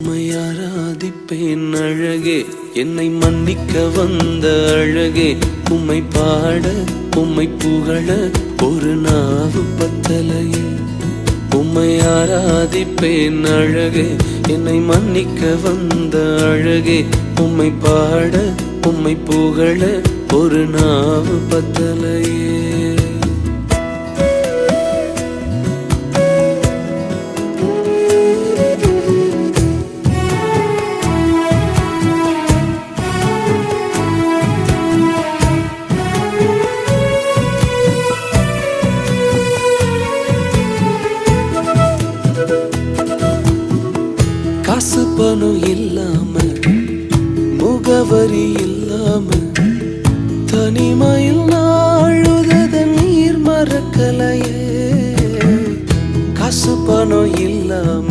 உம்மை ஆராதிப்பேன் அழகே, என்னை மன்னிக்க வந்த அழகே. உம்மை பாட உம்மை புகழ ஒரு நாவு பத்தலையே. உம்மை ஆராதிப்பேன் அழகே, என்னை மன்னிக்க வந்த அழகே. உம்மை பாட உம்மை புகழ ஒரு நாவு பத்தலையே. காசு பணம் இல்லாம, முகவரி இல்லாம, தனிமையில் அழுதத நீர் மறக்கலையே. காசு பணம் இல்லாம,